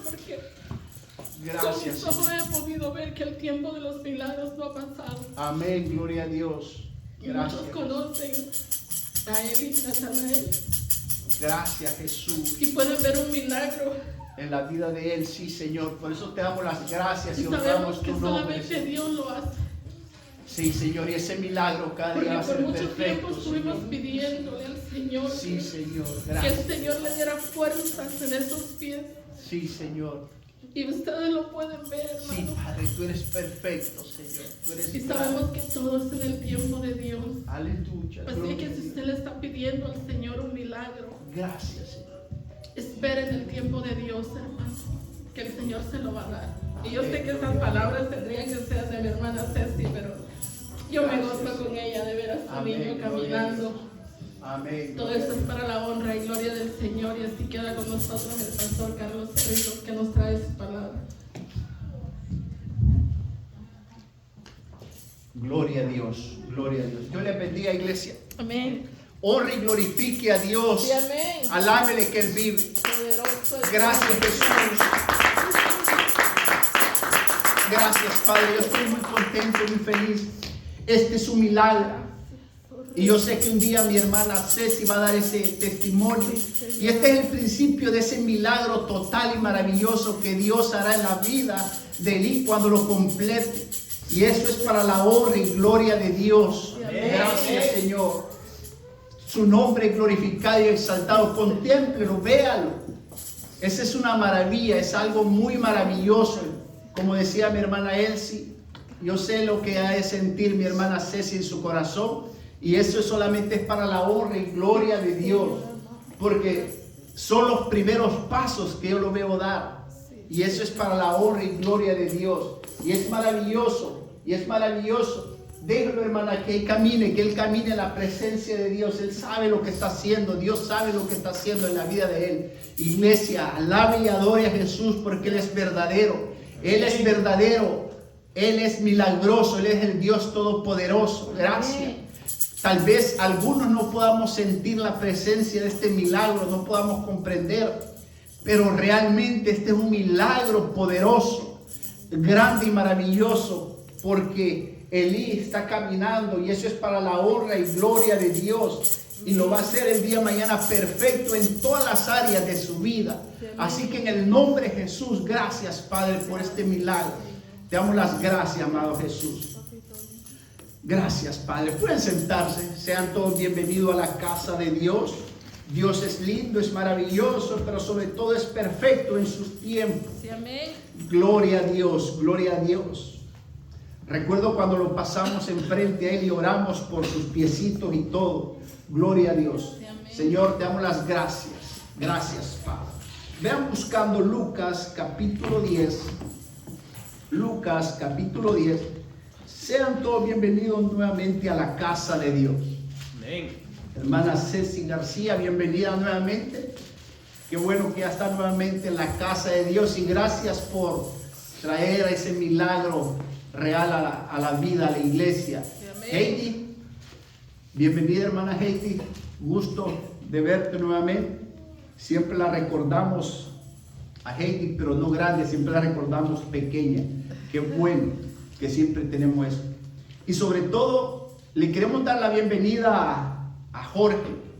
porque Gracias, con mis ojos Señor. he podido ver que el tiempo de los milagros no ha pasado. Amén, gloria a Dios. Y Gracias. muchos conocen a él y Natanael Gracias, Jesús. y pueden ver un milagro. En la vida de él, sí, Señor. Por eso te damos las gracias Y y sabemos honramos que tu nombre. solamente Dios lo hace. Sí, Señor, y ese milagro cada Porque día va a por ser mucho tiempo perfecto, estuvimos Señor. pidiéndole al Señor Sí, Señor, que el gracias. Señor le diera fuerzas en esos pies. Sí, Señor. Y ustedes lo pueden ver, Sí, hermano. Padre, tú eres perfecto, Señor. Tú eres Y grande. sabemos que todo es en el tiempo de Dios. Aleluya. Así Gloria que a si Dios. usted le está pidiendo al Señor un milagro, Gracias, Señor. espere en el tiempo de Dios, hermano, que el Señor se lo va a dar. Y yo sé que esas palabras tendrían que ser de mi hermana Ceci, pero yo me gozo con ella de ver a su Amén, niño gloria a caminando. Dios. Amén. Todo esto es para la honra y gloria del Señor. Y así queda con nosotros el pastor Carlos Cerritos, que nos trae su palabra. Gloria a Dios, gloria a Dios. Dios le bendiga, iglesia. Amén. Honre y glorifique a Dios. Sí, amén. Alábele que Él vive. Poderoso es Gracias, Dios. Jesús. Gracias, Padre. Yo estoy muy contento, muy feliz. Este es un milagro. Y yo sé que un día mi hermana Ceci va a dar ese testimonio. Y este es el principio de ese milagro total y maravilloso que Dios hará en la vida de él cuando lo complete. Y eso es para la honra y gloria de Dios. Gracias, Señor. Su nombre glorificado y exaltado. Contémplelo, véalo. Esa es una maravilla, es algo muy maravilloso. Como decía mi hermana Elsie, yo sé lo que ha de sentir mi hermana Ceci en su corazón. Y eso solamente es para la honra y gloria de Dios. Porque son los primeros pasos que yo lo veo dar. Y eso es para la honra y gloria de Dios. Y es maravilloso. Y es maravilloso. Déjalo, hermana, que él camine en la presencia de Dios. Él sabe lo que está haciendo. Dios sabe lo que está haciendo en la vida de él. Iglesia, alabe y adore a Jesús porque Él es verdadero. Él es verdadero. Él es milagroso. Él es el Dios todopoderoso. Gracias. Tal vez algunos no podamos sentir la presencia de este milagro, no podamos comprender, pero realmente este es un milagro poderoso, grande y maravilloso, porque Elí está caminando y eso es para la honra y gloria de Dios. Y lo va a hacer el día de mañana perfecto en todas las áreas de su vida. Así que en el nombre de Jesús, gracias, Padre, por este milagro. Te damos las gracias, amado Jesús. Gracias, Padre. Pueden sentarse. Sean todos bienvenidos a la casa de Dios. Dios es lindo, es maravilloso, pero sobre todo es perfecto en sus tiempos. Sí, amén. Gloria a Dios, gloria a Dios. Recuerdo cuando lo pasamos enfrente a Él y oramos por sus piecitos y todo. Gloria a Dios. Sí, amén. Señor, te damos las gracias. Gracias, Padre. Vean buscando Lucas capítulo 10. Lucas capítulo 10. Sean todos bienvenidos nuevamente a la casa de Dios. Amén. Hermana Ceci García, bienvenida nuevamente. Qué bueno que ya está nuevamente en la casa de Dios y gracias por traer ese milagro real a la vida, a la iglesia. Amén. Heidi, bienvenida, hermana Heidi. Gusto de verte nuevamente. Siempre la recordamos a Heidi, pero no grande, siempre la recordamos pequeña. Qué bueno que siempre tenemos eso. Y sobre todo, le queremos dar la bienvenida a Jorge,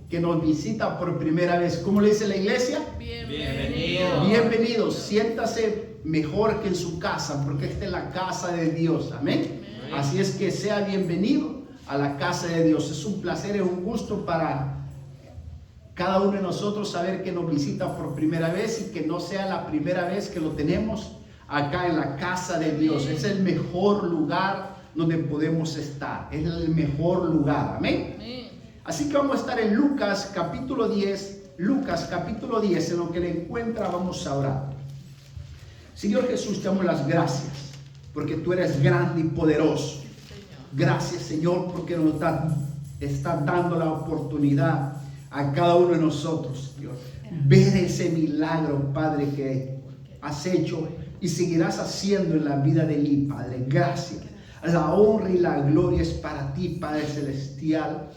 que nos visita por primera vez. ¿Cómo le dice la iglesia? Bienvenido. Bienvenido. Siéntase mejor que en su casa, porque esta es la casa de Dios. Amén. Así es que sea bienvenido a la casa de Dios. Es un placer, es un gusto para cada uno de nosotros saber que nos visita por primera vez y que no sea la primera vez que lo tenemos acá en la casa de Dios. Es el mejor lugar donde podemos estar. Es el mejor lugar. Amén. Amén. Así que vamos a estar en Lucas capítulo 10. Lucas capítulo 10. En lo que le encuentra vamos a orar. Señor Jesús, te damos las gracias porque tú eres grande y poderoso. Gracias, Señor, porque nos estás dando la oportunidad a cada uno de nosotros, Dios, ver ese milagro, Padre, que has hecho y seguirás haciendo en la vida de mí, Padre. Gracias. La honra y la gloria es para ti, Padre Celestial.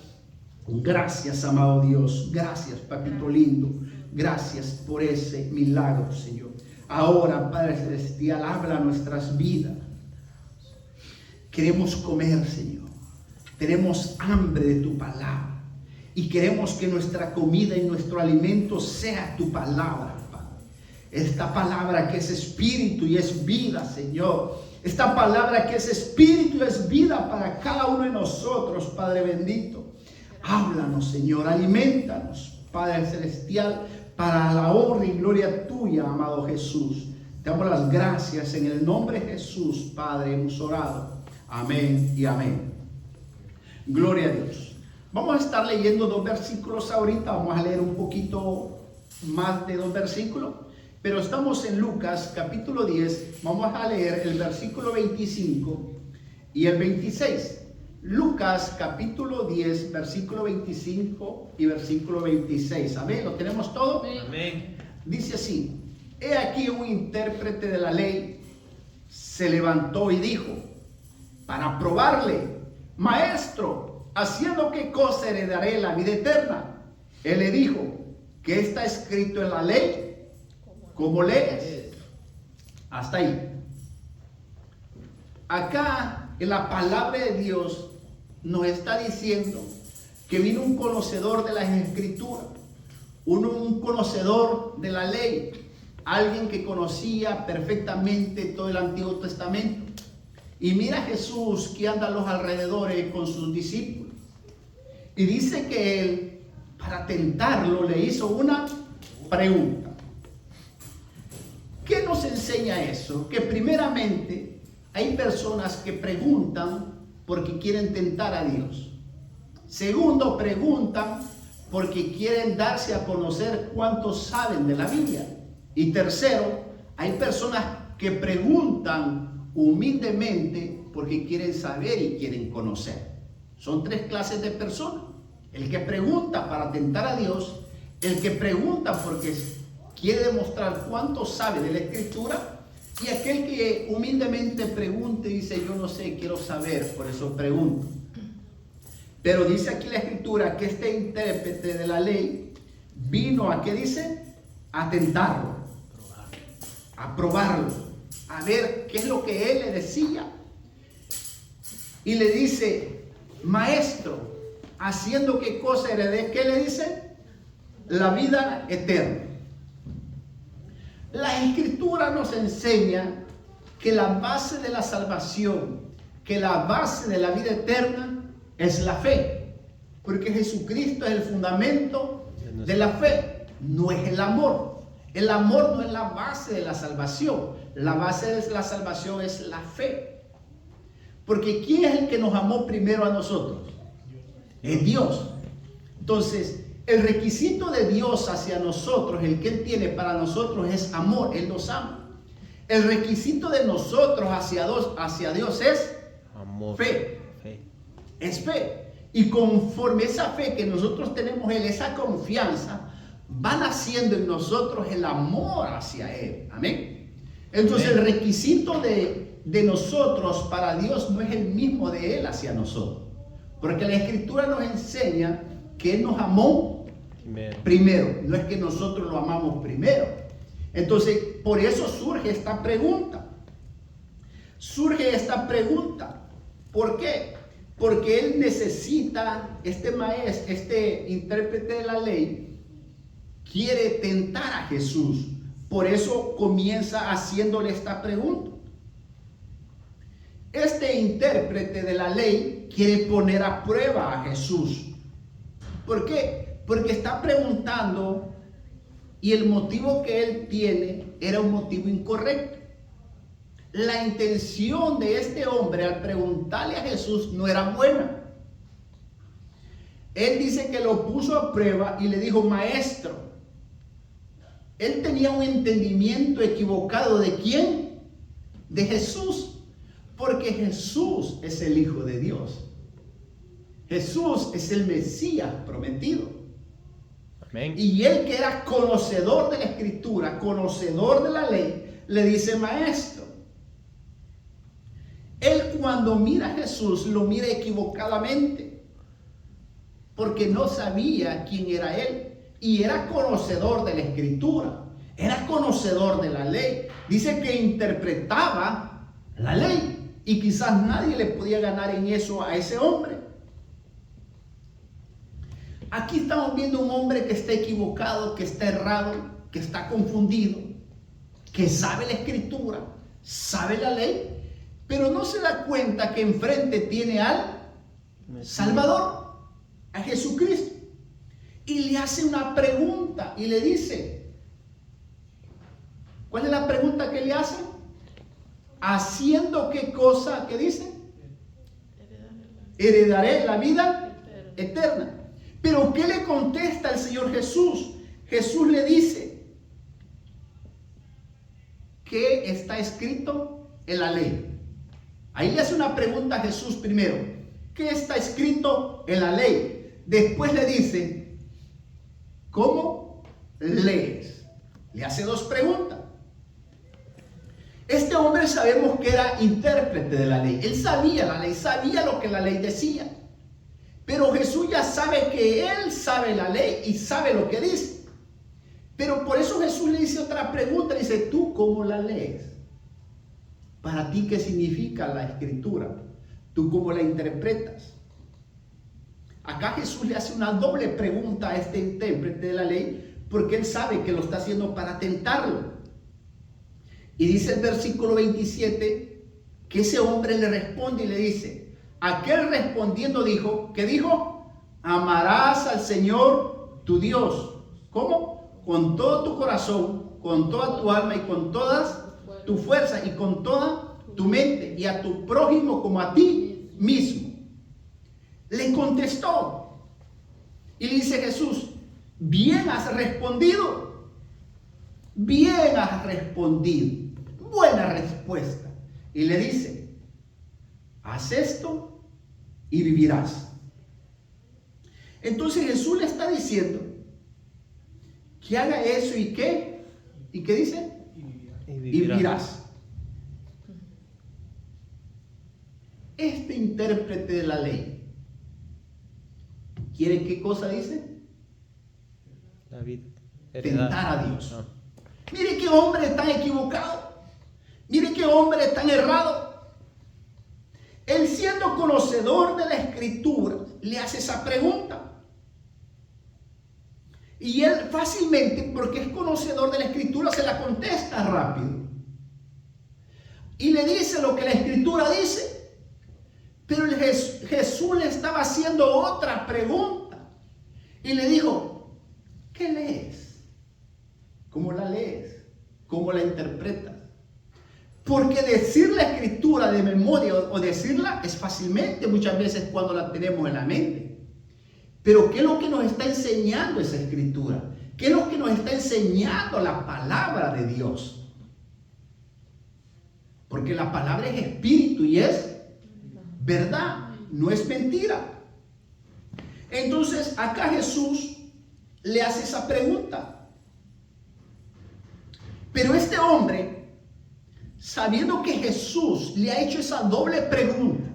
Gracias, amado Dios. Gracias, papito lindo. Gracias por ese milagro, Señor. Ahora, Padre Celestial, habla nuestras vidas. Queremos comer, Señor. Tenemos hambre de tu palabra. Y queremos que nuestra comida y nuestro alimento sea tu palabra, Padre. Esta palabra que es espíritu y es vida, Señor. Esta palabra que es espíritu y es vida para cada uno de nosotros, Padre bendito. Háblanos, Señor. Alimentanos, Padre Celestial, para la honra y gloria tuya, amado Jesús. Te damos las gracias en el nombre de Jesús, Padre, hemos orado. Amén y amén. Gloria a Dios. Vamos a estar leyendo 2 versículos ahorita. Vamos a leer un poquito más de 2 versículos. Pero estamos en Lucas capítulo 10. Vamos a leer el versículo 25 y el 26. Lucas capítulo 10, versículo 25 y versículo 26. Amén. ¿Lo tenemos todo? Amén. Dice así: he aquí un intérprete de la ley se levantó y dijo, para probarle: Maestro, ¿haciendo qué cosa heredaré la vida eterna? Él le dijo, ¿qué está escrito en la ley? ¿Cómo lees? Hasta ahí. Acá en la palabra de Dios nos está diciendo que vino un conocedor de las escrituras, un conocedor de la ley, alguien que conocía perfectamente todo el Antiguo Testamento. Y mira a Jesús que anda a los alrededores con sus discípulos. Y dice que él, para tentarlo, le hizo una pregunta. ¿Qué nos enseña eso? Que primeramente hay personas que preguntan porque quieren tentar a Dios. Segundo, preguntan porque quieren darse a conocer cuánto saben de la Biblia. Y tercero, hay personas que preguntan humildemente porque quieren saber y quieren conocer. Son 3 clases de personas. El que pregunta para tentar a Dios, el que pregunta porque quiere demostrar cuánto sabe de la Escritura, y aquel que humildemente pregunta y dice, yo no sé, quiero saber, por eso pregunto. Pero dice aquí la Escritura que este intérprete de la ley vino a, ¿qué dice? A tentarlo, a probarlo, a ver qué es lo que él le decía. Y le dice, Maestro, ¿haciendo qué cosa heredé? ¿Qué le dice? La vida eterna. La Escritura nos enseña que la base de la salvación, que la base de la vida eterna es la fe, porque Jesucristo es el fundamento de la fe, no es el amor. El amor no es la base de la salvación, la base de la salvación es la fe. Porque ¿quién es el que nos amó primero a nosotros? Es Dios. Entonces, el requisito de Dios hacia nosotros, el que Él tiene para nosotros es amor, Él nos ama. El requisito de nosotros hacia Dios es amor, fe. Es fe. Y conforme esa fe que nosotros tenemos Él, esa confianza, va naciendo en nosotros el amor hacia Él. Amén. Entonces el requisito de nosotros para Dios no es el mismo de Él hacia nosotros. Porque la Escritura nos enseña que Él nos amó primero. No es que nosotros lo amamos primero. Entonces, por eso surge esta pregunta. ¿Por qué? Porque él necesita, este maestro, este intérprete de la ley, quiere tentar a Jesús. Por eso comienza haciéndole esta pregunta. Este intérprete de la ley quiere poner a prueba a Jesús. ¿Por qué? Porque está preguntando y el motivo que él tiene era un motivo incorrecto. La intención de este hombre al preguntarle a Jesús no era buena. Él dice que lo puso a prueba y le dijo, Maestro. Él tenía un entendimiento equivocado ¿de quién? De Jesús. Porque Jesús es el Hijo de Dios. Jesús es el Mesías prometido. Amén. Y él que era conocedor de la Escritura, conocedor de la ley, le dice, Maestro. Él cuando mira a Jesús lo mira equivocadamente. Porque no sabía quién era él. Y era conocedor de la Escritura. era conocedor de la ley. Dice que interpretaba la ley y quizás nadie le podía ganar en eso a ese hombre. Aquí estamos viendo un hombre que está equivocado, que está errado, que está confundido, que sabe la escritura, sabe la ley, pero no se da cuenta que enfrente tiene al Salvador, a Jesucristo. Y le hace una pregunta y le dice, ¿cuál es la pregunta que le hace? ¿Haciendo qué cosa? ¿Qué dice? Heredaré la vida eterna. Pero ¿qué le contesta el Señor Jesús? Jesús le dice, ¿qué está escrito en la ley? Ahí le hace una pregunta a Jesús primero. ¿Qué está escrito en la ley? Después le dice, ¿cómo lees? Le hace dos preguntas. Este hombre sabemos que era intérprete de la ley. Él sabía la ley, sabía lo que la ley decía. Pero Jesús ya sabe que él sabe la ley y sabe lo que dice. Pero por eso Jesús le dice otra pregunta. Le dice, ¿tú cómo la lees? Para ti, ¿qué significa la escritura? ¿Tú cómo la interpretas? Acá Jesús le hace una doble pregunta a este intérprete de la ley, porque él sabe que lo está haciendo para tentarlo. Y dice el versículo 27 que ese hombre le responde y le dice, aquel respondiendo dijo, ¿qué dijo? Amarás al Señor tu Dios. ¿Cómo? Con todo tu corazón, con toda tu alma y con todas tu fuerza y con toda tu mente, y a tu prójimo como a ti mismo. Le contestó y le dice Jesús, bien has respondido, bien has respondido, buena respuesta. Y le dice, haz esto y vivirás. Entonces Jesús le está diciendo que haga eso y qué dice, y vivirás. Este intérprete de la ley, ¿quiere qué cosa dice? La vida. Tentar a Dios. Mire qué hombre tan equivocado. Mire qué hombre tan errado. Él, siendo conocedor de la escritura, le hace esa pregunta. Y él fácilmente, porque es conocedor de la escritura, se la contesta rápido. Y le dice lo que la escritura dice. Pero Jesús le estaba haciendo otra pregunta. Y le dijo, ¿qué lees? ¿Cómo la lees? ¿Cómo la interpretas? Porque decir la escritura de memoria o decirla es fácilmente muchas veces cuando la tenemos en la mente. Pero ¿qué es lo que nos está enseñando esa escritura? ¿Qué es lo que nos está enseñando la palabra de Dios? Porque la palabra es espíritu y es verdad, no es mentira. Entonces acá Jesús le hace esa pregunta. Pero este hombre, sabiendo que Jesús le ha hecho esa doble pregunta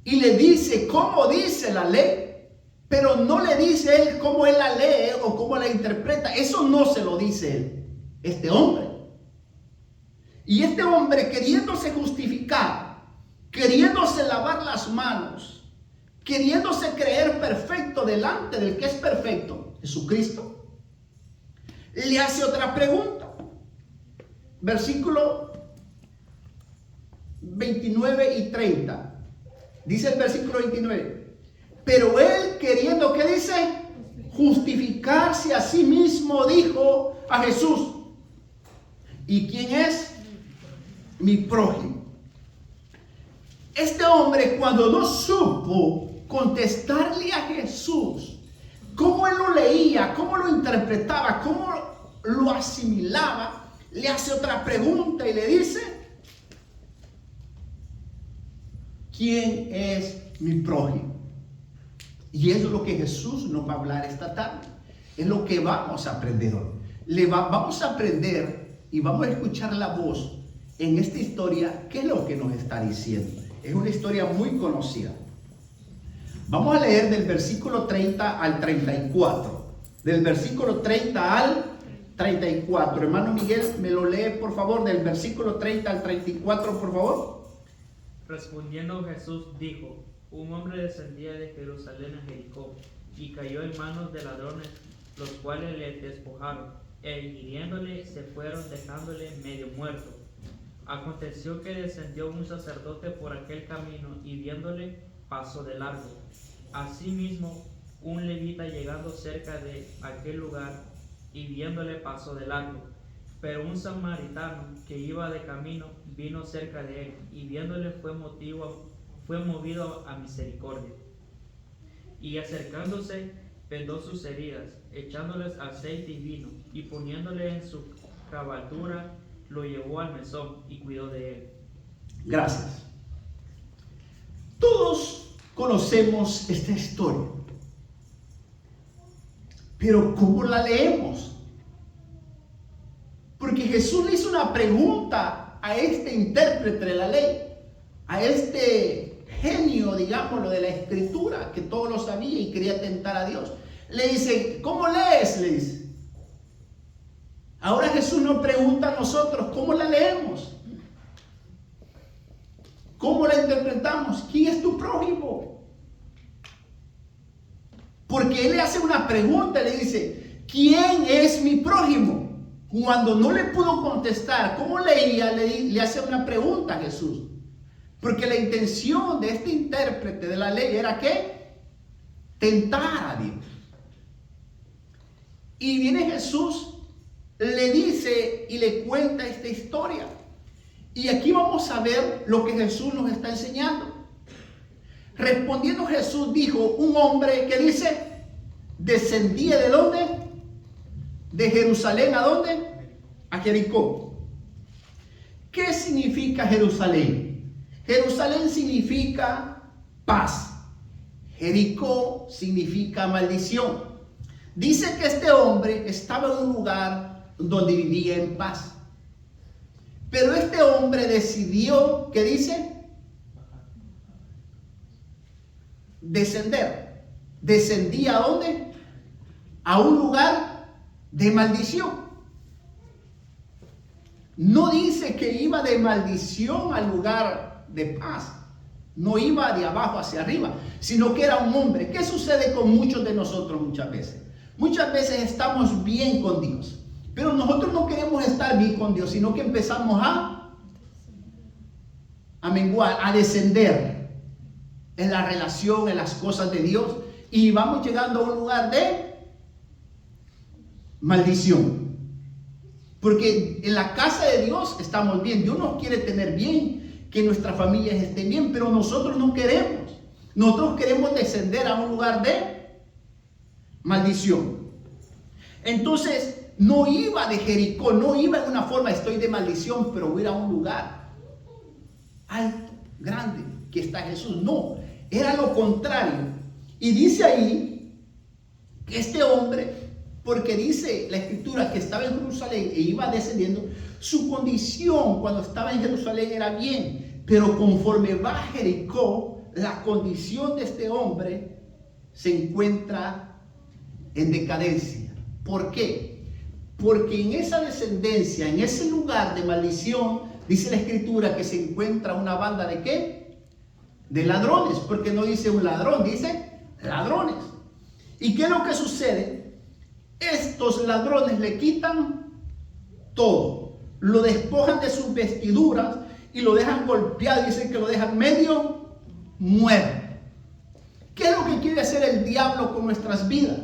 y le dice cómo dice la ley, pero no le dice él cómo él la lee o cómo la interpreta, eso no se lo dice él, este hombre. Y este hombre, queriéndose justificar, queriéndose lavar las manos, queriéndose creer perfecto delante del que es perfecto, Jesucristo, le hace otra pregunta. Versículo 29 y 30. Dice el versículo 29. Pero él, queriendo, ¿qué dice? Justificarse a sí mismo, dijo a Jesús, ¿y quién es? Mi prójimo. Este hombre, cuando no supo contestarle a Jesús, cómo él lo leía, cómo lo interpretaba, cómo lo asimilaba, le hace otra pregunta y le dice, ¿quién es mi prójimo? Y eso es lo que Jesús nos va a hablar esta tarde. Es lo que vamos a aprender hoy. Vamos a aprender y vamos a escuchar la voz en esta historia. ¿Qué es lo que nos está diciendo? Es una historia muy conocida. Vamos a leer del versículo 30 al 34. del versículo 30 al 34. Hermano Miguel, me lo lee por favor, del versículo 30 al 34, por favor. Respondiendo Jesús dijo: un hombre descendía de Jerusalén a Jericó y cayó en manos de ladrones, los cuales le despojaron, e hiriéndole se fueron, dejándole medio muerto. Aconteció que descendió un sacerdote por aquel camino y viéndole pasó de largo. Asimismo, un levita llegando cerca de aquel lugar y viéndole pasó de largo. Pero un samaritano que iba de camino vino cerca de él y viéndole fue movido a misericordia. Y acercándose, vendó sus heridas, echándoles aceite y vino, y poniéndole en su cabalgadura, lo llevó al mesón y cuidó de él. Gracias. Todos conocemos esta historia, pero ¿cómo la leemos? Porque Jesús le hizo una pregunta a este intérprete de la ley, a este genio, digámoslo, de la escritura, que todo lo sabía y quería tentar a Dios. Le dice, ¿cómo lees? Le dice. Ahora Jesús nos pregunta a nosotros, ¿cómo la leemos? ¿Cómo la interpretamos? ¿Quién es tu prójimo? Porque Él le hace una pregunta, le dice, ¿quién es mi prójimo? Cuando no le pudo contestar, ¿cómo leía? Le hace una pregunta a Jesús. Porque la intención de este intérprete de la ley era ¿qué? Tentar a Dios. Y viene Jesús, le dice y le cuenta esta historia. Y aquí vamos a ver lo que Jesús nos está enseñando. Respondiendo Jesús dijo, un hombre que dice, descendía ¿de dónde? De Jerusalén, ¿a dónde? A Jericó. ¿Qué significa Jerusalén? Jerusalén significa paz. Jericó significa maldición. Dice que este hombre estaba en un lugar donde vivía en paz. Pero este hombre decidió, ¿qué dice? Descender. ¿Descendía a dónde? A un lugar de maldición. No dice que iba de maldición al lugar de paz. No iba de abajo hacia arriba, sino que era un hombre. ¿Qué sucede con muchos de nosotros muchas veces? Muchas veces estamos bien con Dios, pero nosotros no queremos estar bien con Dios, sino que empezamos a menguar, a descender en la relación, en las cosas de Dios, y vamos llegando a un lugar de maldición. Porque en la casa de Dios estamos bien. Dios nos quiere tener bien, que nuestras familias estén bien, pero nosotros no queremos. Nosotros queremos descender a un lugar de maldición. Entonces, no iba de Jericó, no iba en una forma, estoy de maldición, pero voy a ir a un lugar alto, grande, que está Jesús. No, era lo contrario. Y dice ahí que este hombre, porque dice la escritura que estaba en Jerusalén e iba descendiendo, su condición cuando estaba en Jerusalén era bien, pero conforme va a Jericó, la condición de este hombre se encuentra en decadencia. ¿Por qué? Porque en esa descendencia, en ese lugar de maldición, dice la escritura que se encuentra una banda de ¿qué? De ladrones, porque no dice un ladrón, dice ladrones. ¿Y qué es lo que sucede? Estos ladrones le quitan todo, lo despojan de sus vestiduras y lo dejan golpeado, dicen que lo dejan medio muerto. ¿Qué es lo que quiere hacer el diablo con nuestras vidas?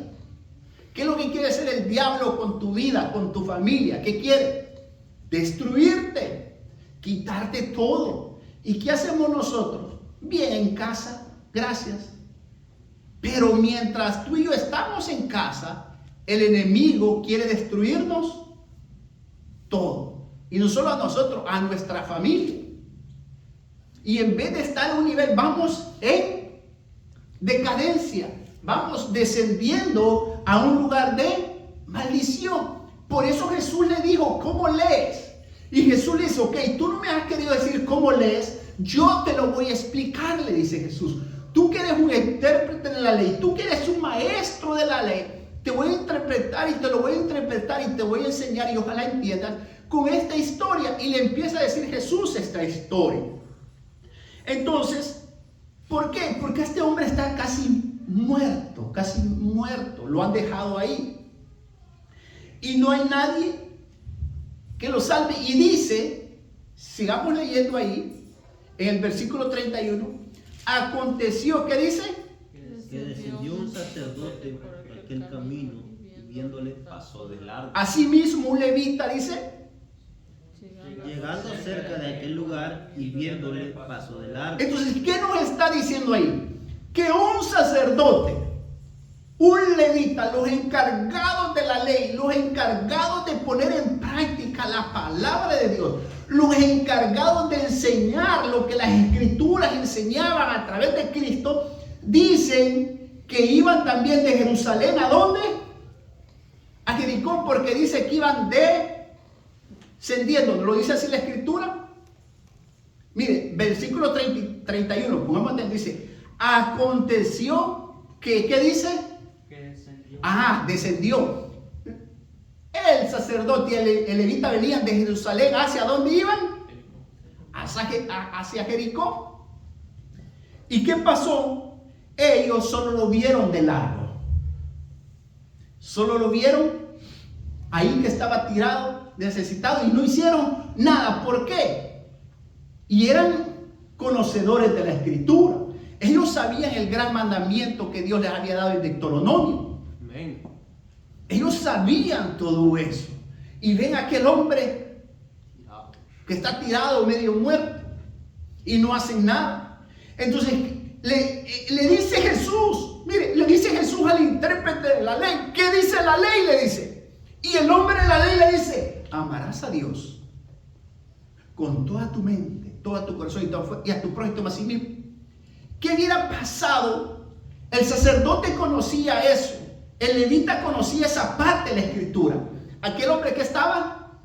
¿Qué es lo que quiere hacer el diablo con tu vida, con tu familia? ¿Qué quiere? Destruirte, quitarte todo. ¿Y qué hacemos nosotros? Bien, en casa, gracias. Pero mientras tú y yo estamos en casa, el enemigo quiere destruirnos todo. Y no solo a nosotros, a nuestra familia. Y en vez de estar en un nivel, vamos en decadencia. Vamos descendiendo a un lugar de maldición. Por eso Jesús le dijo, ¿cómo lees? Y Jesús le dice, ok, tú no me has querido decir cómo lees, yo te lo voy a explicar, le dice Jesús. Tú que eres un intérprete de la ley, tú que eres un maestro de la ley, te voy a interpretar y te lo voy a interpretar y te voy a enseñar y ojalá entiendas con esta historia. Y le empieza a decir Jesús esta historia. Entonces, ¿por qué? Porque este hombre está casi muerto, lo han dejado ahí. Y no hay nadie que lo salve. Y dice, sigamos leyendo ahí, en el versículo 31, aconteció, ¿qué dice? Que descendió un sacerdote por aquel camino y viéndole pasó de largo. Asimismo un levita, dice, Llegando cerca de aquel lugar y viéndole pasó de largo. entonces, ¿qué nos está diciendo ahí? Que un sacerdote, un levita, los encargados de la ley, los encargados de poner en práctica la palabra de Dios, los encargados de enseñar lo que las escrituras enseñaban a través de Cristo, dicen que iban también de Jerusalén, ¿a dónde? A Jericó, porque dice que iban descendiendo. ¿Lo dice así la escritura? Mire, versículo 31, pongamos atención, dice, aconteció que, ¿qué dice? Que descendió. Descendió. El sacerdote y el levita venían de Jerusalén. ¿Hacia dónde iban? Hacia Jericó. ¿Y qué pasó? Ellos solo lo vieron de largo. Solo lo vieron ahí que estaba tirado, necesitado, y no hicieron nada. ¿Por qué? Y eran conocedores de la escritura. Ellos sabían el gran mandamiento que Dios les había dado en Deuteronomio. Amén. Ellos sabían todo eso. Y ven a aquel hombre que está tirado, medio muerto, y no hacen nada. Entonces le dice Jesús, mire, le dice Jesús al intérprete de la ley. ¿Qué dice la ley? Le dice. Y el hombre de la ley le dice, amarás a Dios con toda tu mente, todo tu corazón y a tu prójimo así mismo. ¿Qué hubiera pasado? El sacerdote conocía eso. El levita conocía esa parte de la escritura. Aquel hombre que estaba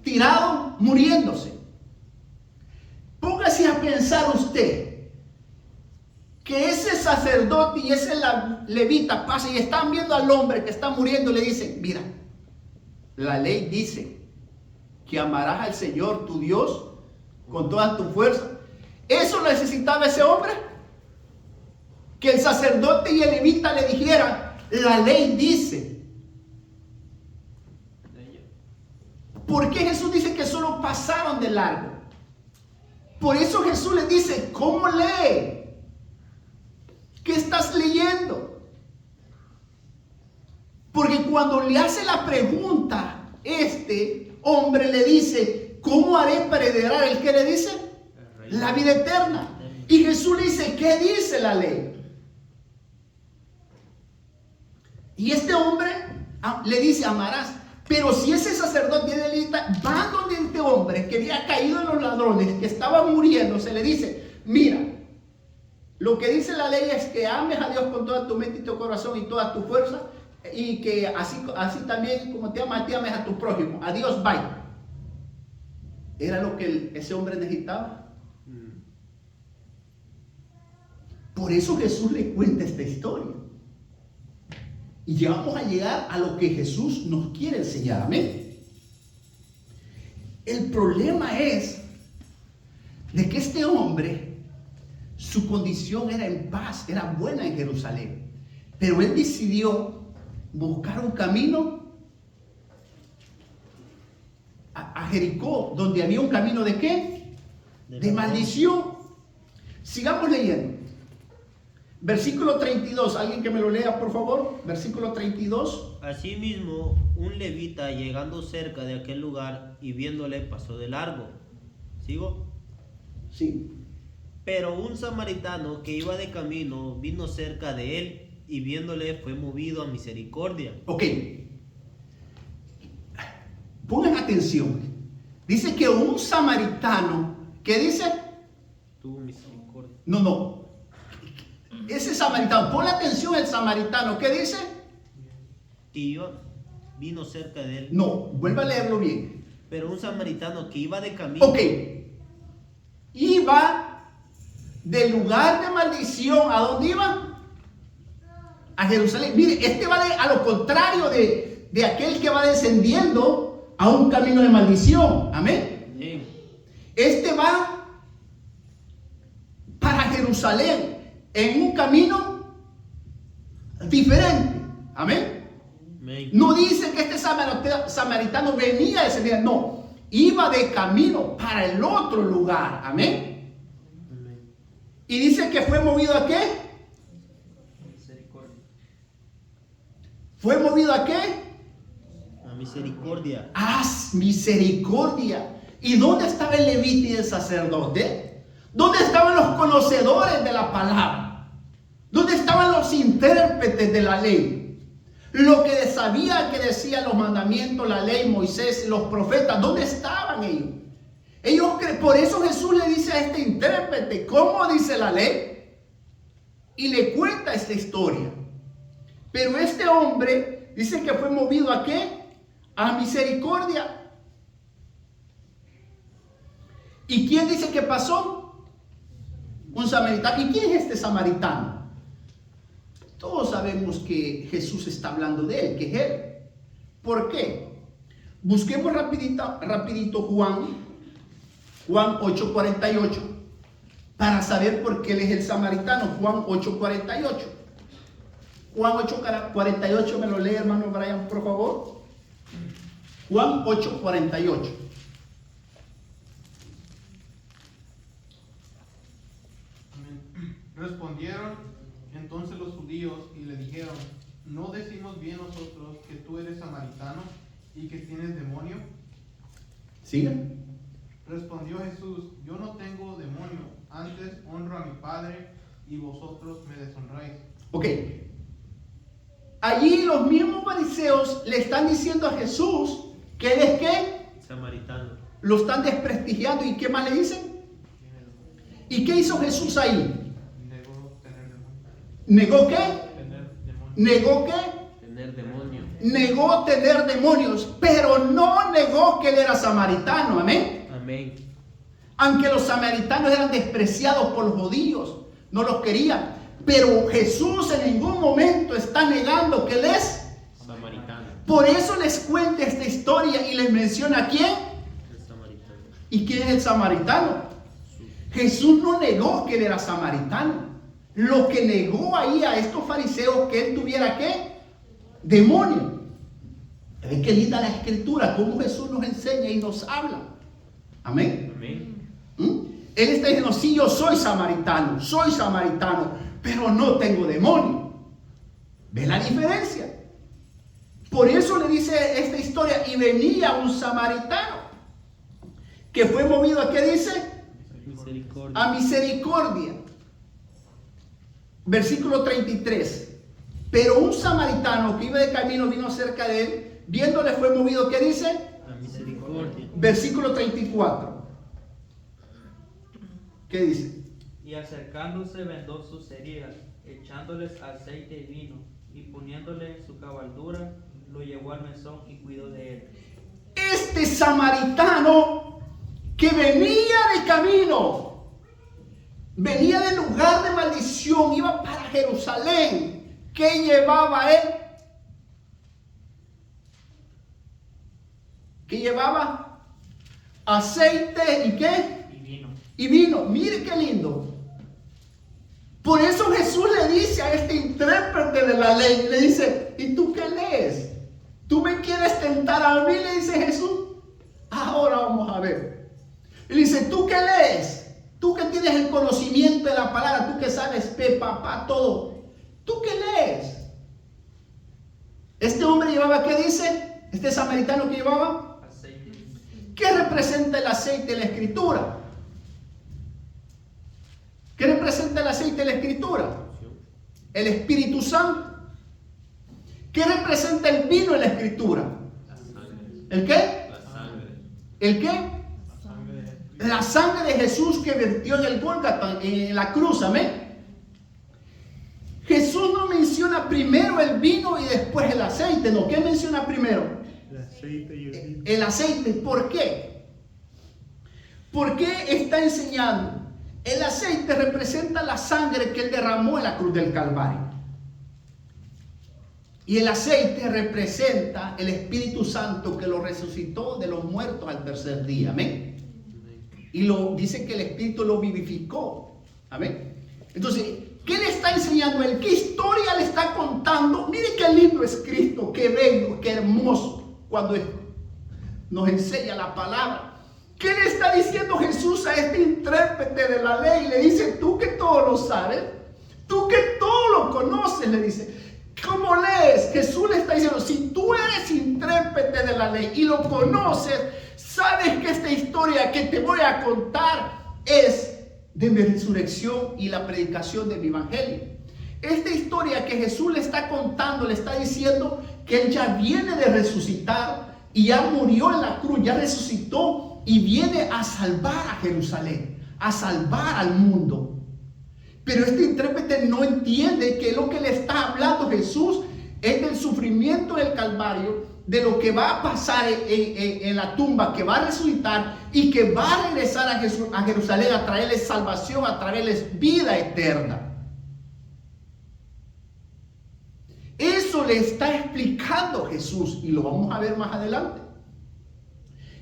tirado, muriéndose. Póngase a pensar usted que ese sacerdote y ese levita pasa y están viendo al hombre que está muriendo y le dicen, mira, la ley dice que amarás al Señor tu Dios con toda tu fuerza. ¿Eso necesitaba ese hombre? Que el sacerdote y el levita le dijeran, la ley dice. ¿Por qué Jesús dice que solo pasaron de largo? Por eso Jesús les dice, ¿cómo lee? ¿Qué estás leyendo? Porque cuando le hace la pregunta, este hombre le dice, ¿cómo haré para heredar el que le dice? La vida eterna. Y Jesús le dice, ¿qué dice la ley? Y este hombre le dice, amarás. Pero si ese sacerdote y levita van donde este hombre que había caído en los ladrones, que estaba muriendo, se le dice, mira, lo que dice la ley es que ames a Dios con toda tu mente y tu corazón y toda tu fuerza, y que así también como te amas a tu prójimo. A Dios, bye. Era lo que ese hombre necesitaba. Por eso Jesús le cuenta esta historia. Y ya vamos a llegar a lo que Jesús nos quiere enseñar. Amén. El problema es de que este hombre, su condición era en paz, era buena en Jerusalén. Pero él decidió buscar un camino a Jericó, donde había un camino ¿de qué? De maldición. Sigamos leyendo. Versículo 32, alguien que me lo lea, por favor. Versículo 32. Asimismo, un levita llegando cerca de aquel lugar y viéndole pasó de largo. ¿Sigo? Sí. Pero un samaritano que iba de camino vino cerca de él y viéndole fue movido a misericordia. Ok. Pongan atención. Dice que un samaritano, ¿qué dice? Tuvo misericordia. No. Ese samaritano, pon atención el samaritano, ¿qué dice? Vino cerca de él. No, vuelva a leerlo bien. Pero un samaritano que iba de camino. Ok. Iba del lugar de maldición. ¿A dónde iba? a Jerusalén. Mire, este va a lo contrario de aquel que va descendiendo a un camino de maldición. Amén. Amén. Este va para Jerusalén en un camino diferente. Amén. Amén. No dice que este samaritano venía de descender, no. Iba de camino para el otro lugar. Amén. Amén. Y dice que fue movido a qué? Misericordia. ¿Fue movido a qué? A misericordia. ¡Ah, misericordia! ¿Y dónde estaba el levita y el sacerdote? ¿Dónde estaban los conocedores de la palabra? ¿Dónde estaban los intérpretes de la ley? Lo que sabía que decían los mandamientos, la ley, Moisés, los profetas, ¿dónde estaban ellos? Por eso Jesús le dice a este intérprete, ¿cómo dice la ley? Y le cuenta esta historia. Pero este hombre dice que fue movido ¿a qué? A misericordia. ¿Y quién dice que pasó? Un samaritano. ¿Y quién es este samaritano? Todos sabemos que Jesús está hablando de él, que es él. ¿Por qué? Busquemos rapidito Juan 8:48 para saber por qué él es el samaritano. Juan 8:48. Juan 8:48, me lo lee, hermano Brian, por favor. Juan 8:48. Respondieron entonces los judíos y le dijeron: ¿no decimos bien nosotros que tú eres samaritano y que tienes demonio? ¿Sigan? Respondió Jesús: yo no tengo demonio, antes honro a mi Padre y vosotros me deshonráis. Ok. Allí los mismos fariseos le están diciendo a Jesús que él es ¿qué? Samaritano. Lo están desprestigiando. ¿Y qué más le dicen? ¿Y qué hizo Jesús ahí? Negó tener demonio. ¿Negó qué? Tener demonio. ¿Negó qué? Tener demonio. Negó tener demonios, pero no negó que él era samaritano. Amén. Amén. Aunque los samaritanos eran despreciados por los judíos, no los querían. Pero Jesús en ningún momento está negando que él es Samaritano. Por eso les cuenta esta historia y les menciona a quién. El samaritano. ¿Y quién es el samaritano? Jesús no negó que él era samaritano. Lo que negó ahí a estos fariseos que él tuviera ¿qué? Demonio. ¿Ven qué linda la escritura? Cómo Jesús nos enseña y nos habla. Amén. Amén. Él está diciendo, sí, yo soy samaritano, pero no tengo demonio. ¿Ven la diferencia? Por eso le dice esta historia, y venía un samaritano, que fue movido a ¿qué dice? Misericordia. A misericordia. Versículo 33. Pero un samaritano que iba de camino vino cerca de él, viéndole fue movido, ¿qué dice? A misericordia. Versículo 34. ¿Qué dice? Y acercándose vendó sus heridas, echándoles aceite y vino, y poniéndole en su cabaldura, lo llevó al mesón y cuidó de él. Este samaritano que venía de camino, venía del lugar de maldición, iba para Jerusalén. ¿Qué llevaba él? ¿Qué llevaba? Aceite y ¿qué? Y vino. Y vino. Mire qué lindo. Por eso Jesús le dice a este intérprete de la ley, le dice, ¿y tú qué lees? ¿Tú me quieres tentar a mí? Le dice Jesús. Ahora vamos a ver. Y le dice, ¿tú qué lees? Tú que tienes el conocimiento de la palabra, tú que sabes, papá, todo. ¿Tú qué lees? Este hombre llevaba, ¿qué dice? Este samaritano que llevaba. Aceite. ¿Qué representa el aceite en la escritura? ¿Qué representa el aceite en la escritura? El Espíritu Santo. ¿Qué representa el vino en la escritura? La sangre. ¿El qué? La sangre. ¿El qué? La sangre de Jesús que vertió en el Gólgota, en la cruz, amén. Jesús no menciona primero el vino y después el aceite, no. ¿Qué menciona primero? El aceite y el vino. El aceite. ¿Por qué? ¿Por qué está enseñando? El aceite representa la sangre que él derramó en la cruz del Calvario. Y el aceite representa el Espíritu Santo que lo resucitó de los muertos al tercer día. Amén. Y dice que el Espíritu lo vivificó. Amén. Entonces, ¿qué le está enseñando él? ¿Qué historia le está contando? Mire qué lindo es Cristo, qué bello, qué hermoso cuando nos enseña la palabra. ¿Qué le está diciendo Jesús a este intérprete de la ley? Le dice, tú que todo lo sabes, tú que todo lo conoces, le dice. ¿Cómo lees? Jesús le está diciendo, si tú eres intérprete de la ley y lo conoces, sabes que esta historia que te voy a contar es de mi resurrección y la predicación de mi evangelio. Esta historia que Jesús le está contando, le está diciendo que Él ya viene de resucitar y ya murió en la cruz, ya resucitó y viene a salvar a Jerusalén, a salvar al mundo. Pero este intérprete no entiende que lo que le está hablando Jesús es del sufrimiento del Calvario, de lo que va a pasar en la tumba, que va a resucitar y que va a regresar a Jerusalén a traerles salvación, a traerles vida eterna. Eso le está explicando Jesús y lo vamos a ver más adelante.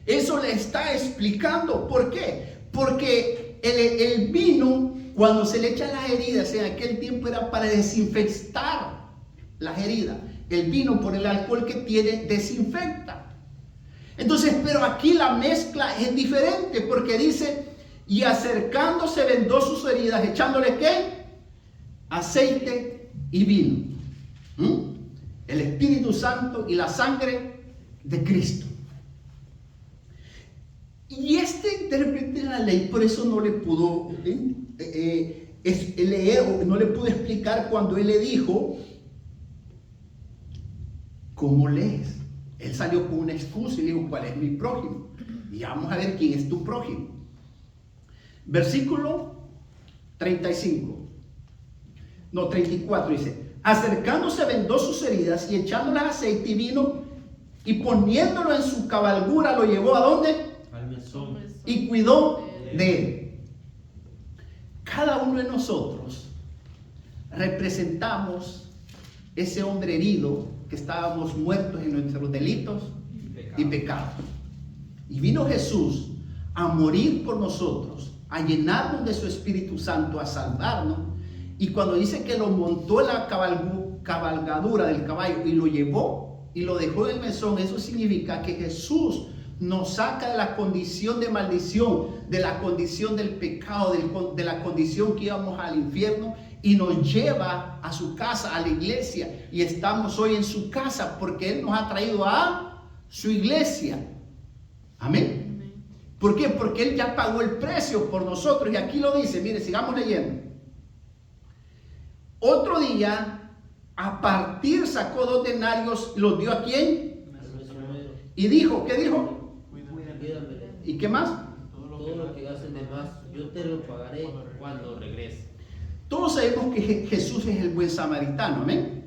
Eso le está explicando. ¿Por qué? Porque el vino, cuando se le echan las heridas, en aquel tiempo era para desinfectar las heridas. El vino, por el alcohol que tiene, desinfecta. Entonces, pero aquí la mezcla es diferente, porque dice, y acercándose vendó sus heridas, echándole ¿qué? Aceite y vino. El Espíritu Santo y la sangre de Cristo. Y este intérprete de la ley, por eso no le pudo leer, no le pudo explicar cuando él le dijo, ¿cómo lees? Él salió con una excusa y le dijo, ¿cuál es mi prójimo? Y vamos a ver quién es tu prójimo. Versículo 34 dice, acercándose vendó sus heridas y echándolas aceite y vino y poniéndolo en su cabalgura lo llevó ¿a dónde? Al mesón. Y cuidó de él. Cada uno de nosotros representamos ese hombre herido que estábamos muertos en nuestros delitos y pecados. Y vino Jesús a morir por nosotros, a llenarnos de su Espíritu Santo, a salvarnos. Y cuando dice que lo montó en la cabalgadura del caballo y lo llevó y lo dejó en el mesón, eso significa que Jesús nos saca de la condición de maldición, de la condición del pecado, de la condición que íbamos al infierno, y nos lleva a su casa, a la iglesia, y estamos hoy en su casa porque Él nos ha traído a su iglesia. Amén. ¿Por qué? Porque Él ya pagó el precio por nosotros, y aquí lo dice, mire, sigamos leyendo. Otro día, a partir sacó 2 denarios, los dio ¿a quién? Y dijo, ¿qué dijo? ¿Y qué más? Todo lo que gasten de más, yo te lo pagaré cuando regrese. Todos sabemos que Jesús es el buen samaritano, amén.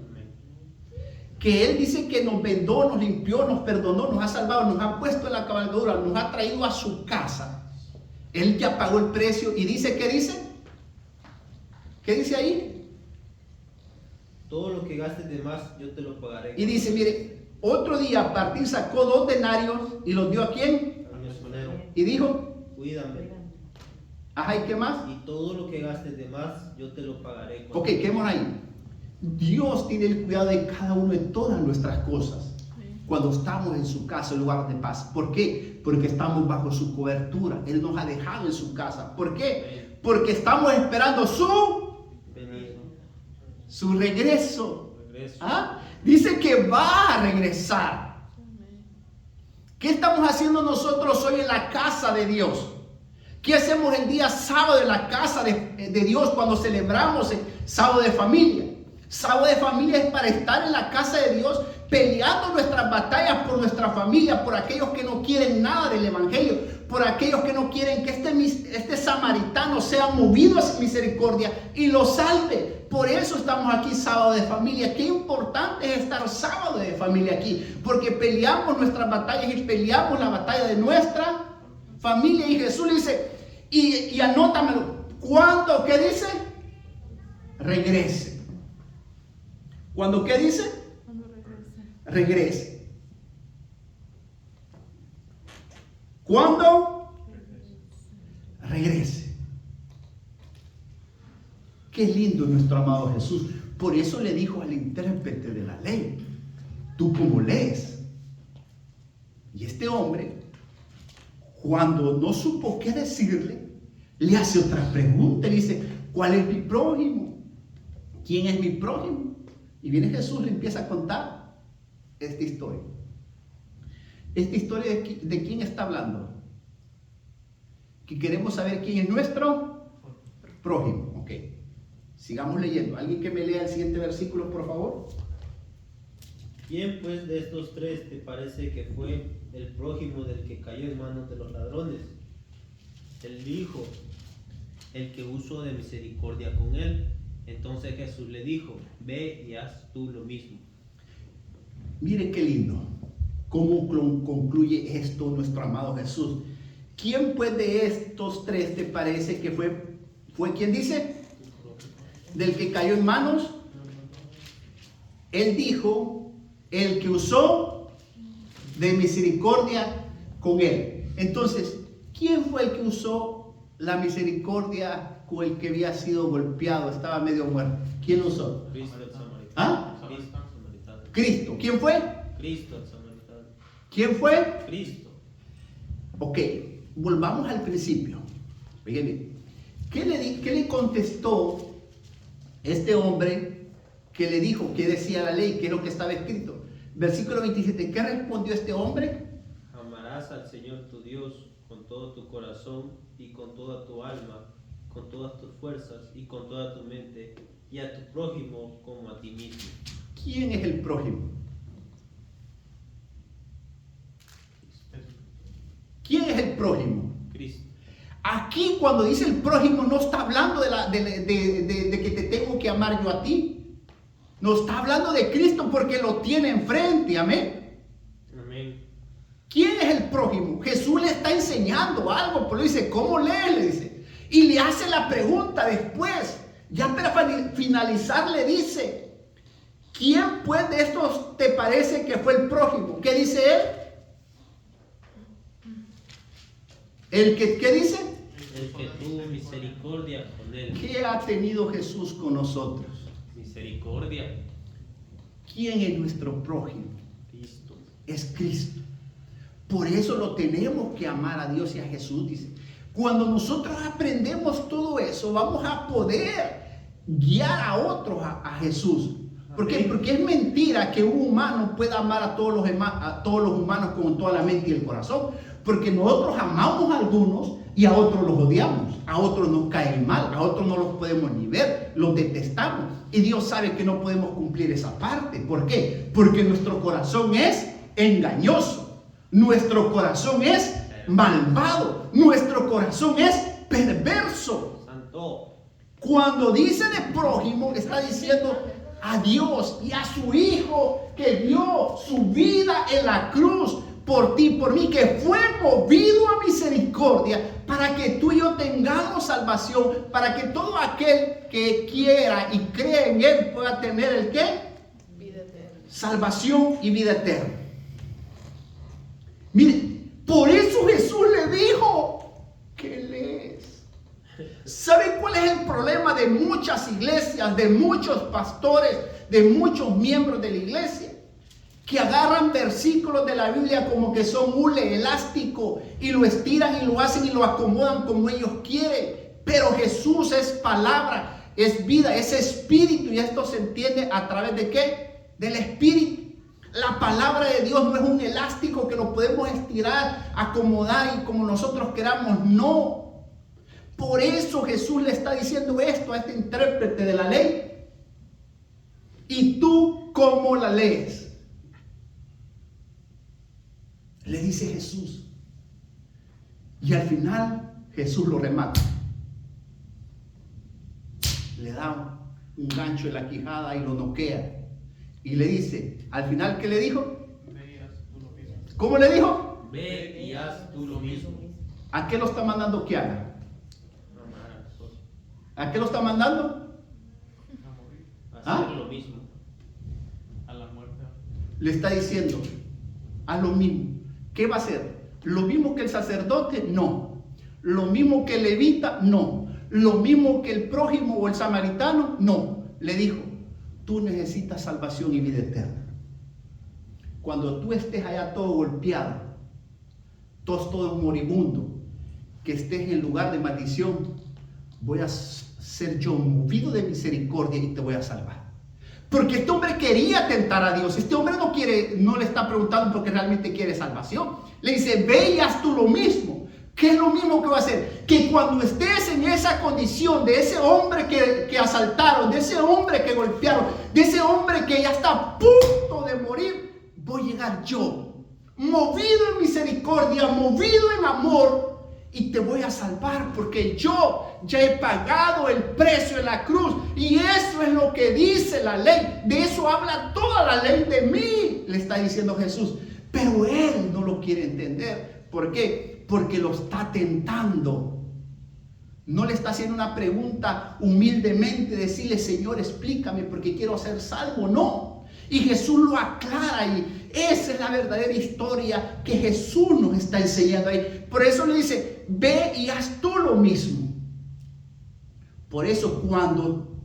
Que Él dice que nos vendó, nos limpió, nos perdonó, nos ha salvado, nos ha puesto en la cabalgadura, nos ha traído a su casa. Él ya pagó el precio y dice, ¿qué dice? ¿Qué dice ahí? Todo lo que gastes de más, yo te lo pagaré. Y dice, mire, otro día a partir sacó 2 denarios y los dio ¿a quién? Al mesonero. Y dijo, Cuídame. ajá, ¿y qué más? Y todo lo que gastes de más, yo te lo pagaré. Ok, quedémonos ahí. Dios tiene el cuidado de cada uno de todas nuestras cosas. Cuando estamos en su casa, en lugar de paz. ¿Por qué? Porque estamos bajo su cobertura. Él nos ha dejado en su casa. ¿Por qué? Porque estamos esperando su regreso. ¿Ah? Dice que va a regresar. ¿Qué estamos haciendo nosotros hoy en la casa de Dios? ¿Qué hacemos el día sábado en la casa de Dios cuando celebramos el sábado de familia? Sábado de familia es para estar en la casa de Dios peleando nuestras batallas por nuestra familia, por aquellos que no quieren nada del evangelio, por aquellos que no quieren que este samaritano sea movido a su misericordia y lo salve. Por eso estamos aquí sábado de familia. Qué importante es estar sábado de familia aquí, porque peleamos nuestras batallas y peleamos la batalla de nuestra familia. Y Jesús le dice, y anótamelo, ¿cuándo? ¿Qué dice? Regrese. ¿Cuándo qué dice? regrese. ¿Cuándo? Regrese. Qué lindo es nuestro amado Jesús. Por eso le dijo al intérprete de la ley: ¿tú cómo lees? Y este hombre, cuando no supo qué decirle, le hace otra pregunta. Le dice: ¿cuál es mi prójimo? ¿Quién es mi prójimo? Y viene Jesús y le empieza a contar esta historia. ¿Esta historia de quién está hablando? Que queremos saber quién es nuestro prójimo. Ok, sigamos leyendo. ¿Alguien que me lea el siguiente versículo, por favor? ¿Quién pues de estos tres te parece que fue el prójimo del que cayó en manos de los ladrones? Él dijo: el que usó de misericordia con él. Entonces Jesús le dijo: ve y haz tú lo mismo. Mire qué lindo. ¿Cómo concluye esto nuestro amado Jesús? ¿Quién pues de estos tres te parece que fue quién dice? Del que cayó en manos. Él dijo: el que usó de misericordia con él. Entonces, ¿quién fue el que usó la misericordia con el que había sido golpeado, estaba medio muerto? ¿Quién lo usó? Cristo el samaritano. ¿Ah? Cristo el samaritano. Cristo. ¿Quién fue? Cristo el samaritano. ¿Quién fue? Cristo. Ok, volvamos al principio. Oigan bien. ¿Qué le contestó este hombre que le dijo qué decía la ley, qué es lo que estaba escrito? Versículo 27. ¿Qué respondió este hombre? Amarás al Señor tu Dios con todo tu corazón y con toda tu alma, con todas tus fuerzas y con toda tu mente, y a tu prójimo como a ti mismo. ¿Quién es el prójimo? ¿Quién es el prójimo? Cristo. Aquí cuando dice el prójimo no está hablando de que te tengo que amar yo a ti. No está hablando de Cristo porque lo tiene enfrente. Amén. Amén. ¿Quién es el prójimo? Jesús le está enseñando algo, pero le dice: ¿cómo lees? Le dice. Y le hace la pregunta después. Ya para finalizar le dice: ¿quién pues de estos te parece que fue el prójimo? ¿Qué dice él? ¿Qué dice? El que tuvo misericordia con él. ¿Qué ha tenido Jesús con nosotros? Misericordia. ¿Quién es nuestro prójimo? Cristo. Es Cristo. Por eso lo tenemos que amar a Dios y a Jesús, dice. Cuando nosotros aprendemos todo eso, vamos a poder guiar a otros a Jesús. ¿Por qué? Porque es mentira que un humano pueda amar a todos los humanos con toda la mente y el corazón. Porque nosotros amamos a algunos y a otros los odiamos. A otros nos caen mal, a otros no los podemos ni ver, los detestamos. Y Dios sabe que no podemos cumplir esa parte. ¿Por qué? Porque nuestro corazón es engañoso. Nuestro corazón es malvado. Nuestro corazón es perverso. Santo. Cuando dice de prójimo, está diciendo a Dios y a su Hijo que dio su vida en la cruz por ti, por mí, que fue movido a misericordia para que tú y yo tengamos salvación, para que todo aquel que quiera y cree en Él pueda tener ¿el qué? Vida eterna. Salvación y vida eterna. Mire, por eso Jesús le dijo: ¿qué lees? ¿Sabe cuál es el problema de muchas iglesias, de muchos pastores, de muchos miembros de la iglesia? Que agarran versículos de la Biblia como que son hule elástico y lo estiran y lo hacen y lo acomodan como ellos quieren. Pero Jesús es palabra, es vida, es espíritu, y esto se entiende a través de ¿qué? Del espíritu. La palabra de Dios no es un elástico que lo podemos estirar, acomodar y como nosotros queramos. No. Por eso Jesús le está diciendo esto a este intérprete de la ley. ¿Y tú cómo la lees? Le dice Jesús. Y al final Jesús lo remata. Le da un gancho en la quijada y lo noquea. Y le dice, al final, ¿qué le dijo? ¿Cómo le dijo? Ve y haz tú lo mismo. ¿A qué lo está mandando que haga? Amar a Jesús. ¿A qué lo está mandando? Hacer ¿Ah? lo mismo. A la muerte. le está diciendo, haz lo mismo. ¿Qué va a hacer? ¿Lo mismo que el sacerdote? No. ¿Lo mismo que el levita? No. ¿Lo mismo que el prójimo o el samaritano? No. Le dijo, tú necesitas salvación y vida eterna. Cuando tú estés allá todo golpeado, todo moribundo, que estés en lugar de maldición, voy a ser yo movido de misericordia y te voy a salvar. Porque este hombre quería tentar a Dios. Este hombre no le está preguntando porque realmente quiere salvación. Le dice, ve y haz tú lo mismo. ¿Qué es lo mismo que va a hacer? Que cuando estés en esa condición de ese hombre que asaltaron, de ese hombre que golpearon, de ese hombre que ya está a punto de morir, voy a llegar yo, movido en misericordia, movido en amor, y te voy a salvar porque yo ya he pagado el precio en la cruz. Y eso es lo que dice la ley. De eso habla toda la ley de mí, le está diciendo Jesús. Pero él no lo quiere entender. ¿Por qué? Porque lo está tentando. No le está haciendo una pregunta humildemente, decirle, Señor, explícame porque quiero ser salvo. No. Y Jesús lo aclara, y esa es la verdadera historia que Jesús nos está enseñando ahí. Por eso le dice, ve y haz tú lo mismo. Por eso cuando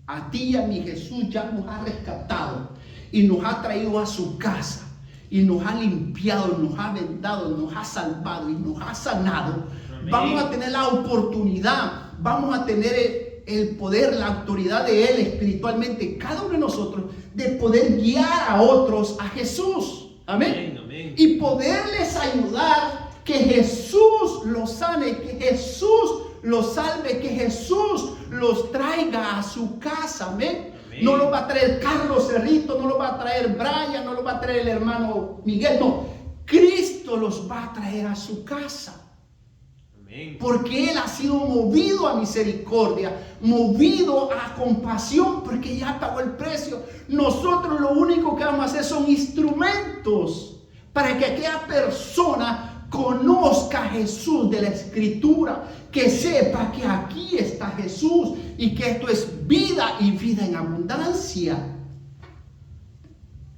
a ti y a mí Jesús ya nos ha rescatado y nos ha traído a su casa y nos ha limpiado, nos ha vendado, nos ha salvado y nos ha sanado, amén, vamos a tener la oportunidad, vamos a tener el poder, la autoridad de Él espiritualmente, cada uno de nosotros, de poder guiar a otros a Jesús. Amén. Amén, amén. Y poderles ayudar, que Jesús los sane, que Jesús los salve, que Jesús los traiga a su casa. Amén. Amén. No lo va a traer Carlos Cerrito, no lo va a traer Brian, no lo va a traer el hermano Miguel. No, Cristo los va a traer a su casa. Porque Él ha sido movido a misericordia, movido a compasión, porque ya pagó el precio. Nosotros lo único que vamos a hacer son instrumentos para que aquella persona conozca a Jesús de la Escritura, que sepa que aquí está Jesús y que esto es vida y vida en abundancia.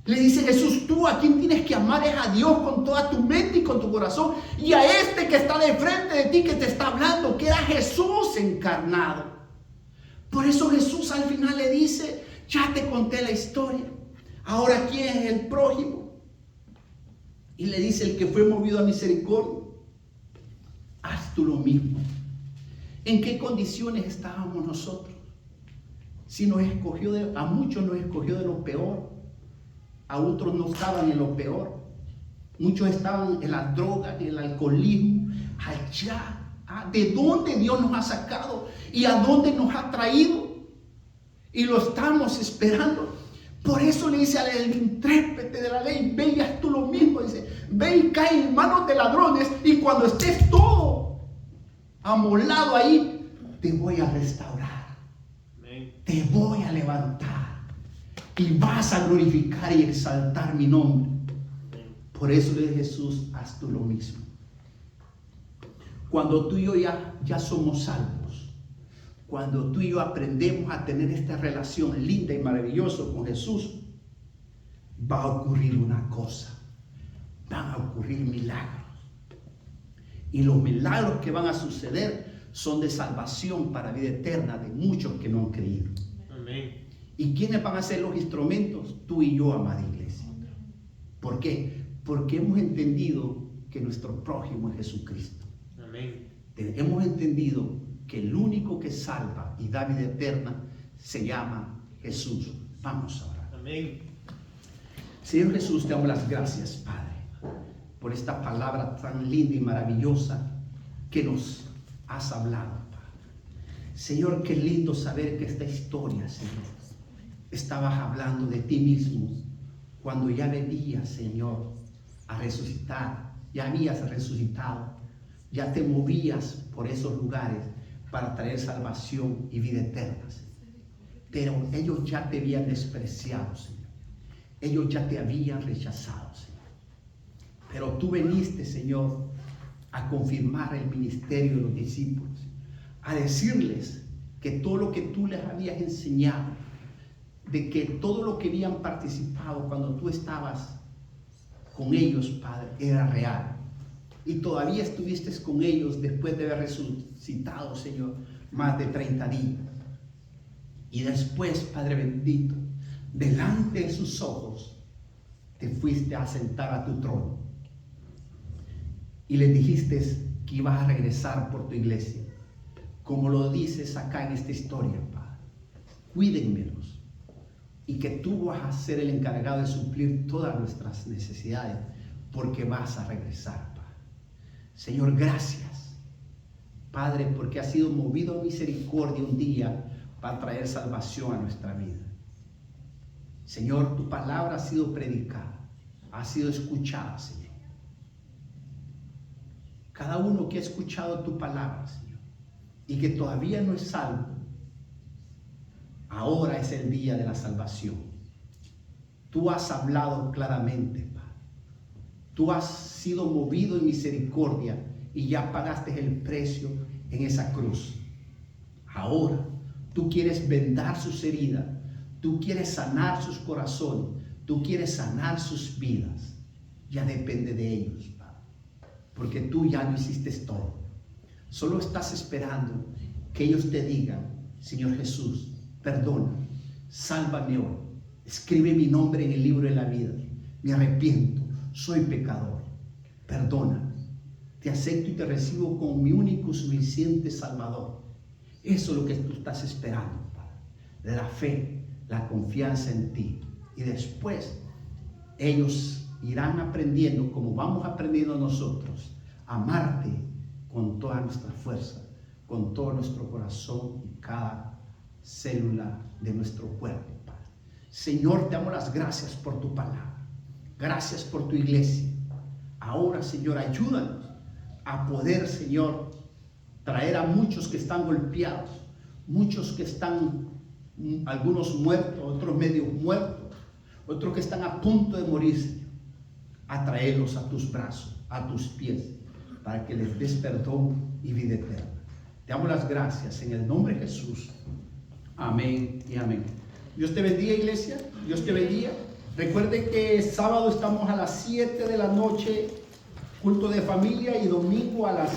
Le dice Jesús, tú a quien tienes que amar es a Dios con toda tu mente y con tu corazón. Y a este que está de frente de ti, que te está hablando, que era Jesús encarnado. Por eso Jesús al final le dice, ya te conté la historia. Ahora, ¿quién es el prójimo? Y le dice, el que fue movido a misericordia, haz tú lo mismo. ¿En qué condiciones estábamos nosotros? Si nos escogió, a muchos nos escogió de lo peor. A otros no estaban en lo peor. Muchos estaban en la droga, en el alcoholismo. Allá, ¿de dónde Dios nos ha sacado? ¿Y a dónde nos ha traído? Y lo estamos esperando. Por eso le dice al intérprete de la ley, ve y haz tú lo mismo. Dice, ve y cae en manos de ladrones, y cuando estés todo amolado ahí, te voy a restaurar. Amén. Te voy a levantar. Y vas a glorificar y exaltar mi nombre. Por eso le dice Jesús, haz tú lo mismo. Cuando tú y yo ya somos salvos, cuando tú y yo aprendemos a tener esta relación linda y maravillosa con Jesús, va a ocurrir una cosa. Van a ocurrir milagros. Y los milagros que van a suceder son de salvación para vida eterna de muchos que no han creído. Amén. ¿Y quiénes van a ser los instrumentos? Tú y yo, amada iglesia. ¿Por qué? Porque hemos entendido que nuestro prójimo es Jesucristo. Amén. Hemos entendido que el único que salva y da vida eterna se llama Jesús. Vamos a orar. Amén. Señor Jesús, te damos las gracias, Padre, por esta palabra tan linda y maravillosa que nos has hablado, Padre. Señor, qué lindo saber que esta historia, Señor, estabas hablando de ti mismo cuando ya venías, Señor, a resucitar. Ya habías resucitado, ya te movías por esos lugares para traer salvación y vida eterna, Señor. Pero ellos ya te habían despreciado, Señor. Ellos ya te habían rechazado, Señor. Pero tú viniste, Señor, a confirmar el ministerio de los discípulos, a decirles que todo lo que tú les habías enseñado de que todo lo que habían participado cuando tú estabas con ellos, Padre, era real. Y todavía estuviste con ellos después de haber resucitado, Señor, más de 30 días. Y después, Padre bendito, delante de sus ojos, te fuiste a sentar a tu trono. Y les dijiste que ibas a regresar por tu iglesia. Como lo dices acá en esta historia, Padre. Cuídenmelos. Y que tú vas a ser el encargado de suplir todas nuestras necesidades, porque vas a regresar, Padre. Señor, gracias, Padre, porque has sido movido a misericordia un día para traer salvación a nuestra vida. Señor, tu palabra ha sido predicada, ha sido escuchada, Señor. Cada uno que ha escuchado tu palabra, Señor, y que todavía no es salvo, ahora es el día de la salvación. Tú has hablado claramente, Padre. Tú has sido movido en misericordia y ya pagaste el precio en esa cruz. Ahora tú quieres vendar sus heridas, tú quieres sanar sus corazones, tú quieres sanar sus vidas. Ya depende de ellos, Padre, porque tú ya lo hiciste todo. Solo estás esperando que ellos te digan: Señor Jesús, perdona, sálvame hoy, escribe mi nombre en el libro de la vida, me arrepiento, soy pecador, perdona, te acepto y te recibo como mi único suficiente Salvador. Eso es lo que tú estás esperando, Padre, la fe, la confianza en ti. Y después ellos irán aprendiendo, como vamos aprendiendo nosotros, a amarte con toda nuestra fuerza, con todo nuestro corazón y cada célula de nuestro cuerpo, Padre. Señor, te damos las gracias por tu palabra. Gracias por tu iglesia. Ahora, Señor, ayúdanos a poder, Señor, traer a muchos que están golpeados, muchos que están, algunos muertos, otros medio muertos, otros que están a punto de morir, Señor, a traerlos a tus brazos, a tus pies, para que les des perdón y vida eterna. Te damos las gracias en el nombre de Jesús. Amén y amén. Dios te bendiga, iglesia. Dios te bendiga. Recuerden que sábado estamos a las 7 de la noche, culto de familia, y domingo a las